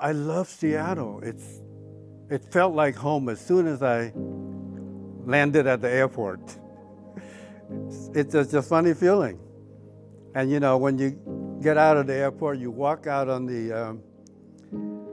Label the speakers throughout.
Speaker 1: I love Seattle. It felt like home as soon as I landed at the airport. It's just a funny feeling. And you know, when you get out of the airport, you walk out on the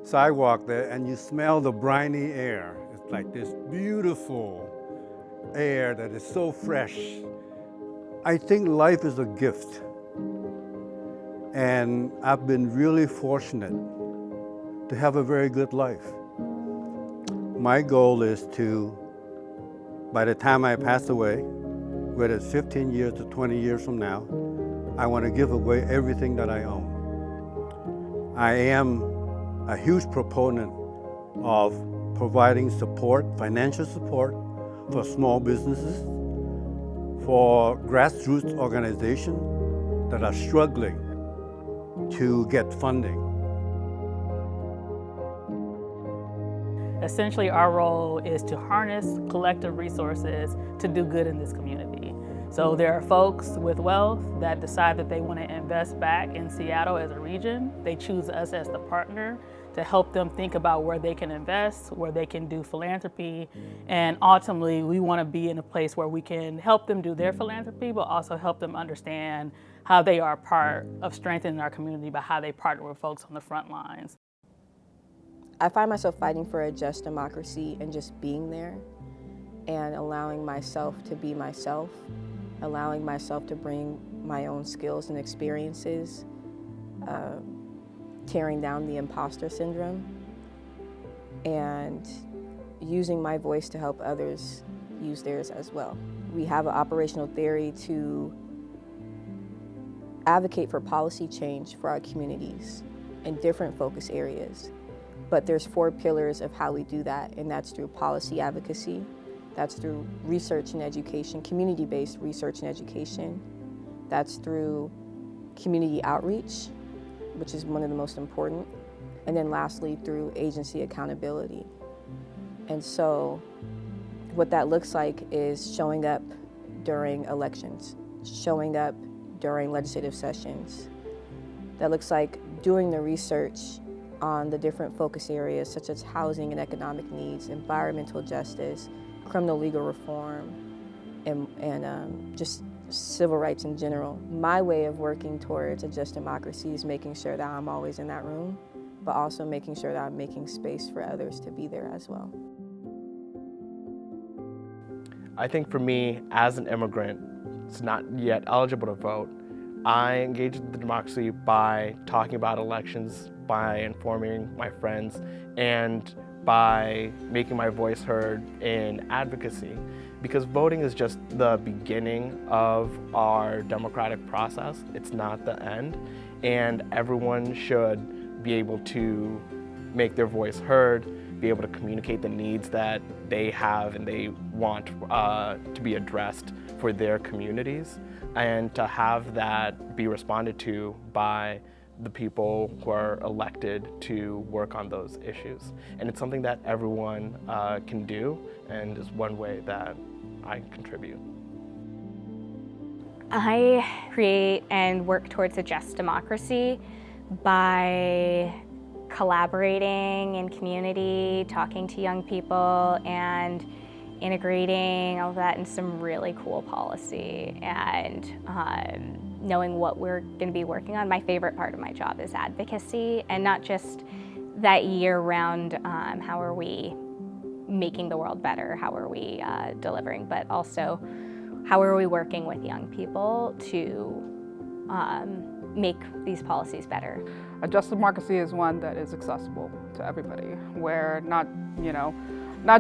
Speaker 1: sidewalk there and you smell the briny air. It's like this beautiful air that is so fresh. I think life is a gift. And I've been really fortunate to have a very good life. My goal is to, by the time I pass away, whether it's 15 years to 20 years from now, I want to give away everything that I own. I am a huge proponent of providing support, financial support for small businesses, for grassroots organizations that are struggling to get funding.
Speaker 2: Essentially, our role is to harness collective resources to do good in this community. So there are folks with wealth that decide that they want to invest back in Seattle as a region. They choose us as the partner to help them think about where they can invest, where they can do philanthropy, and ultimately we want to be in a place where we can help them do their philanthropy, but also help them understand how they are part of strengthening our community by how they partner with folks on the front lines.
Speaker 3: I find myself fighting for a just democracy and just being there and allowing myself to be myself, allowing myself to bring my own skills and experiences, tearing down the imposter syndrome, and using my voice to help others use theirs as well. We have an operational theory to advocate for policy change for our communities in different focus areas. But there's 4 pillars of how we do that, and that's through policy advocacy, that's through research and education, community-based research and education, that's through community outreach, which is one of the most important, and then lastly through agency accountability. And so what that looks like is showing up during elections, showing up during legislative sessions. That looks like doing the research on the different focus areas such as housing and economic needs, environmental justice, criminal legal reform, and just civil rights in general. My way of working towards a just democracy is making sure that I'm always in that room, but also making sure that I'm making space for others to be there as well.
Speaker 4: I think for me, as an immigrant, it's not yet eligible to vote, I engage in the democracy by talking about elections, by informing my friends, and by making my voice heard in advocacy. Because voting is just the beginning of our democratic process. It's not the end. And everyone should be able to make their voice heard, be able to communicate the needs that they have and they want to be addressed for their communities, and to have that be responded to by the people who are elected to work on those issues. And it's something that everyone can do, and is one way that I contribute.
Speaker 5: I create and work towards a just democracy by collaborating in community, talking to young people, and integrating all of that in some really cool policy, and knowing what we're going to be working on. My favorite part of my job is advocacy, and not just that year-round, how are we making the world better, how are we delivering, but also how are we working with young people to make these policies better.
Speaker 6: A just democracy is one that is accessible to everybody, where not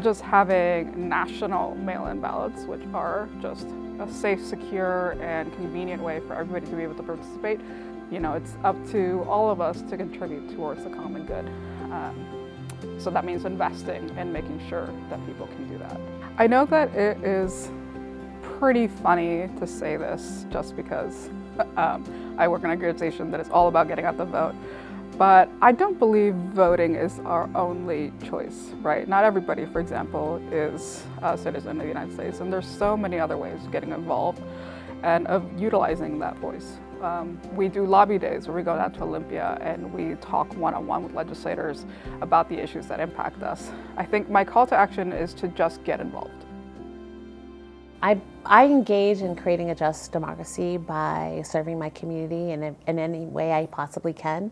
Speaker 6: just having national mail-in ballots, which are just a safe, secure, and convenient way for everybody to be able to participate. It's up to all of us to contribute towards the common good. So that means investing and making sure that people can do that. I know that it is pretty funny to say this just because I work in an organization that is all about getting out the vote. But I don't believe voting is our only choice, right? Not everybody, for example, is a citizen of the United States, and there's so many other ways of getting involved and of utilizing that voice. We do lobby days where we go down to Olympia and we talk one-on-one with legislators about the issues that impact us. I think my call to action is to just get involved.
Speaker 7: I engage in creating a just democracy by serving my community in any way I possibly can.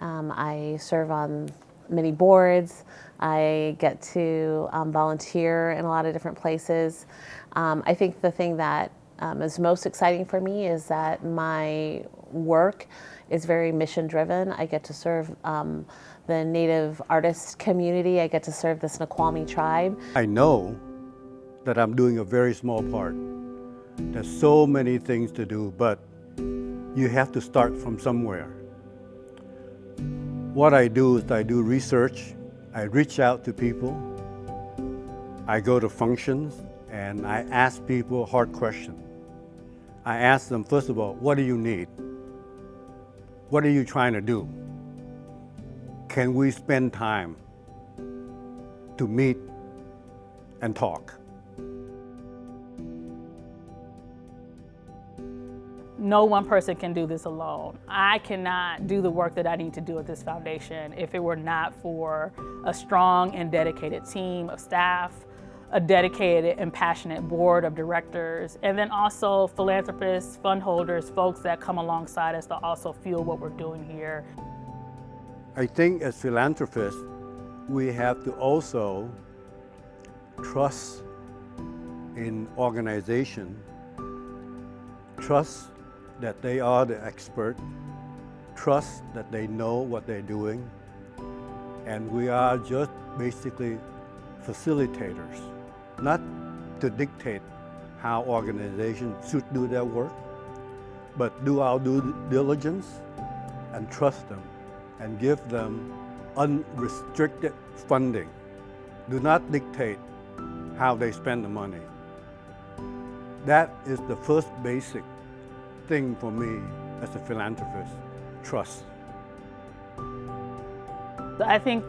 Speaker 7: I serve on many boards. I get to volunteer in a lot of different places. I think the thing that is most exciting for me is that my work is very mission driven. I get to serve the Native artist community. I get to serve the Snoqualmie tribe.
Speaker 1: I know that I'm doing a very small part. There's so many things to do, but you have to start from somewhere. What I do is I do research, I reach out to people, I go to functions, and I ask people hard questions. I ask them, first of all, what do you need? What are you trying to do? Can we spend time to meet and talk?
Speaker 2: No one person can do this alone. I cannot do the work that I need to do at this foundation if it were not for a strong and dedicated team of staff, a dedicated and passionate board of directors, and then also philanthropists, fund holders, folks that come alongside us to also fuel what we're doing here.
Speaker 1: I think as philanthropists, we have to also trust in organization, trust that they are the expert, trust that they know what they're doing, and we are just basically facilitators, not to dictate how organizations should do their work, but do our due diligence and trust them and give them unrestricted funding. Do not dictate how they spend the money. That is the first basic thing for me as a philanthropist, trust.
Speaker 2: I think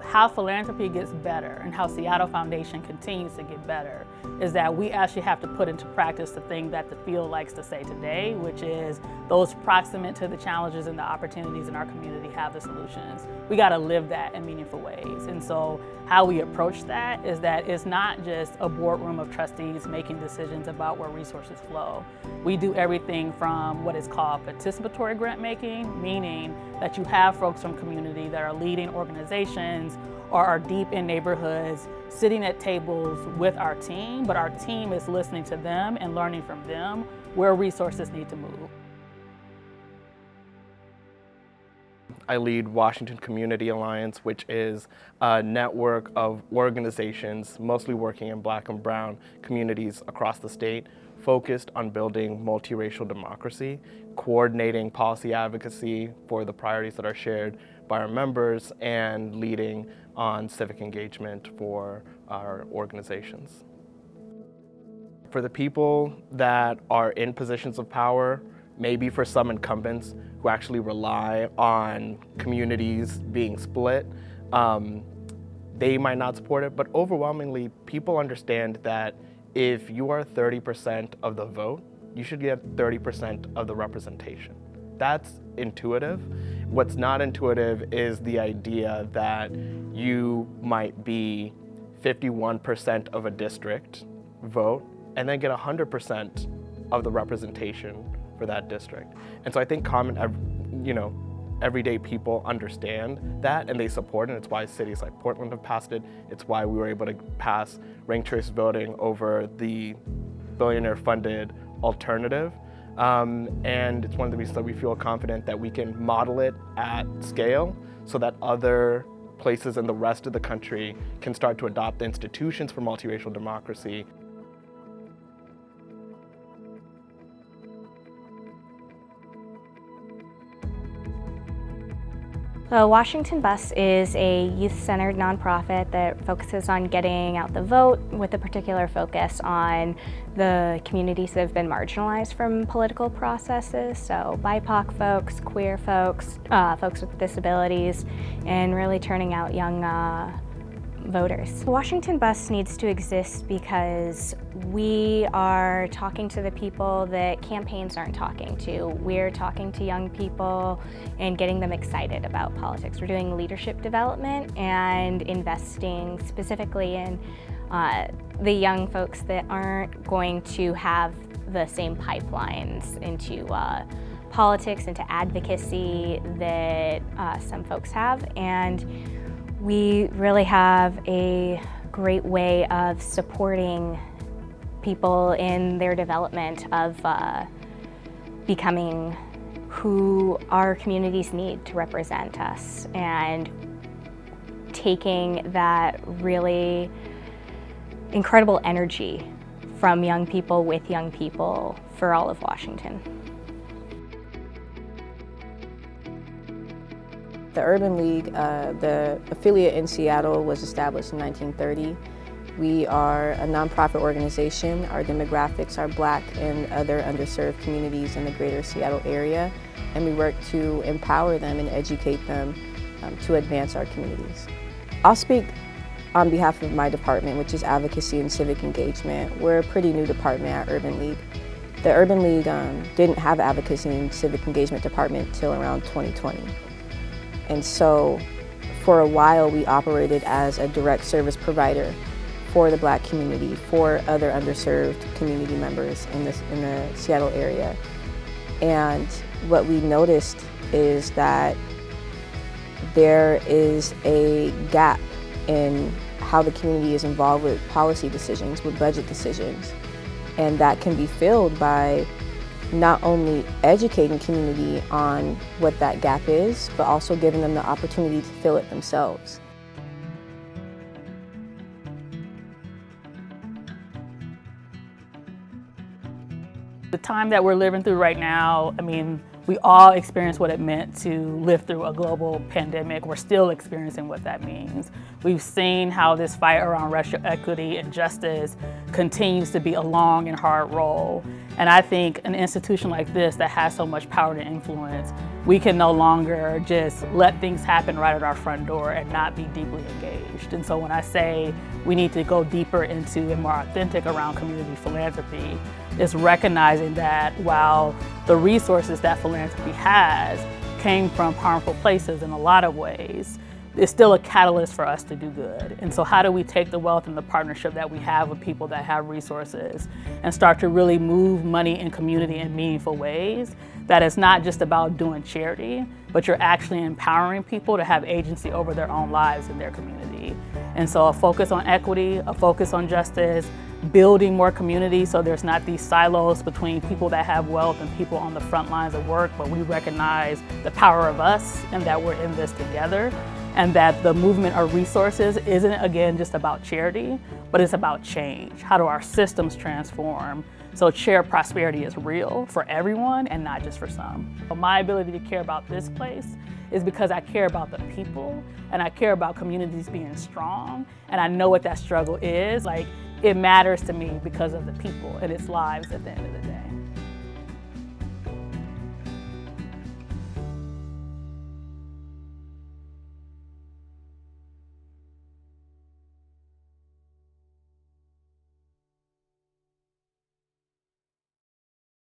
Speaker 2: how philanthropy gets better and how Seattle Foundation continues to get better is that we actually have to put into practice the thing that the field likes to say today, which is those proximate to the challenges and the opportunities in our community have the solutions. We got to live that in meaningful ways. And so how we approach that is that it's not just a boardroom of trustees making decisions about where resources flow. We do everything from what is called participatory grant making, meaning that you have folks from community that are leading organizations or are deep in neighborhoods, sitting at tables with our team, but our team is listening to them and learning from them where resources need to move.
Speaker 4: I lead Washington Community Alliance, which is a network of organizations mostly working in Black and Brown communities across the state, focused on building multiracial democracy, coordinating policy advocacy for the priorities that are shared by our members, and leading on civic engagement for our organizations. For the people that are in positions of power, maybe for some incumbents who actually rely on communities being split, they might not support it, but overwhelmingly, people understand that if you are 30% of the vote, you should get 30% of the representation. That's intuitive. What's not intuitive is the idea that you might be 51% of a district vote and then get 100% of the representation for that district. And so I think everyday people understand that and they support it, and it's why cities like Portland have passed it. It's why we were able to pass ranked choice voting over the billionaire-funded alternative. And it's one of the reasons that we feel confident that we can model it at scale so that other places in the rest of the country can start to adopt the institutions for multiracial democracy.
Speaker 5: The Washington Bus is a youth-centered nonprofit that focuses on getting out the vote with a particular focus on the communities that have been marginalized from political processes, so BIPOC folks, queer folks, folks with disabilities, and really turning out young voters. The Washington Bus needs to exist because we are talking to the people that campaigns aren't talking to. We're talking to young people and getting them excited about politics. We're doing leadership development and investing specifically in the young folks that aren't going to have the same pipelines into politics, into advocacy that some folks have. And we really have a great way of supporting people in their development of becoming who our communities need to represent us, and taking that really incredible energy from young people with young people for all of Washington.
Speaker 3: The Urban League, the affiliate in Seattle, was established in 1930. We are a nonprofit organization. Our demographics are Black and other underserved communities in the greater Seattle area, and we work to empower them and educate them to advance our communities. I'll speak on behalf of my department, which is Advocacy and Civic Engagement. We're a pretty new department at Urban League. The Urban League didn't have Advocacy and Civic Engagement department until around 2020. And so for a while we operated as a direct service provider for the Black community, for other underserved community members in the Seattle area. And what we noticed is that there is a gap in how the community is involved with policy decisions, with budget decisions. And that can be filled by not only educating community on what that gap is, but also giving them the opportunity to fill it themselves.
Speaker 2: The time that we're living through right now, I mean, we all experienced what it meant to live through a global pandemic. We're still experiencing what that means. We've seen how this fight around racial equity and justice continues to be a long and hard road. And I think an institution like this that has so much power to influence, we can no longer just let things happen right at our front door and not be deeply engaged. And so when I say we need to go deeper into and more authentic around community philanthropy, it's recognizing that while the resources that philanthropy has came from harmful places in a lot of ways, it's still a catalyst for us to do good. And so how do we take the wealth and the partnership that we have with people that have resources and start to really move money in community in meaningful ways that is not just about doing charity, but you're actually empowering people to have agency over their own lives in their community. And so a focus on equity, a focus on justice, building more community so there's not these silos between people that have wealth and people on the front lines of work, but we recognize the power of us and that we're in this together, and that the movement of resources isn't, again, just about charity, but it's about change. How do our systems transform so shared prosperity is real for everyone and not just for some? My ability to care about this place is because I care about the people and I care about communities being strong, and I know what that struggle is. Like, it matters to me because of the people and its lives at the end of the day.